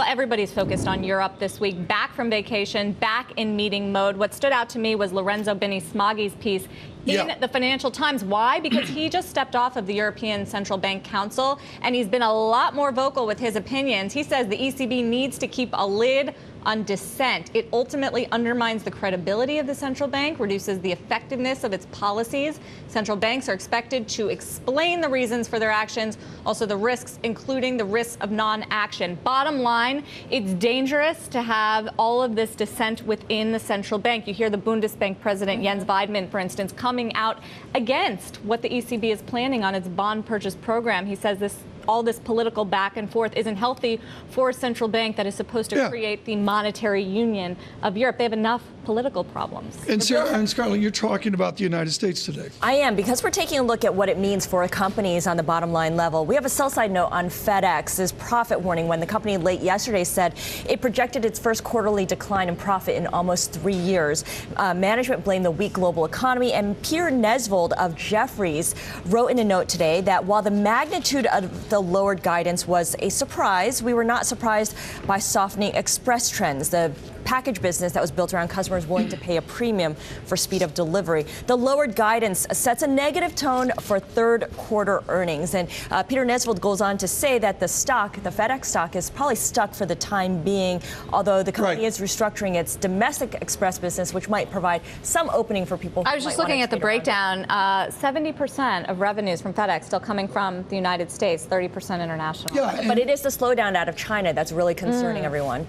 Well, everybody's focused on Europe this week, back from vacation, back in meeting mode. What stood out to me was Lorenzo Bini-Smaghi's piece in the Financial Times. Why? Because he just stepped off of the European Central Bank Council, and he's been a lot more vocal with his opinions. He says the ECB needs to keep a lid on dissent. It ultimately undermines the credibility of the central bank, reduces the effectiveness of its policies. Central banks are expected to explain the reasons for their actions, also the risks, including the risks of non-action. Bottom line, it's dangerous to have all of this dissent within the central bank. You hear the Bundesbank president, Jens Weidmann, for instance, coming out against what the ECB is planning on its bond purchase program. He says all this political back and forth isn't healthy for a central bank that is supposed to create the monetary union of Europe. They have enough political problems. And Sara and Scarlet, you're talking about the United States today. I am, because we're taking a look at what it means for companies on the bottom line level. We have a sell-side note on Fedex's profit warning when the company late yesterday said it projected its first quarterly decline in profit in almost 3 years. Management blamed the weak global economy, and Peter Nesvold of Jefferies wrote in a note today that while the magnitude of the lowered guidance was a surprise, we were not surprised by softening express trends, the package business that was built around customers willing to pay a premium for speed of delivery. The lowered guidance sets a negative tone for third quarter earnings. And Peter Nesvold goes on to say that the FedEx stock, is probably stuck for the time being, although the company is restructuring its domestic express business, which might provide some opening for people. I was just looking at the breakdown. 70% of revenues from FedEx still coming from the United States, 30% international. Yeah, but it is the slowdown out of China that's really concerning everyone.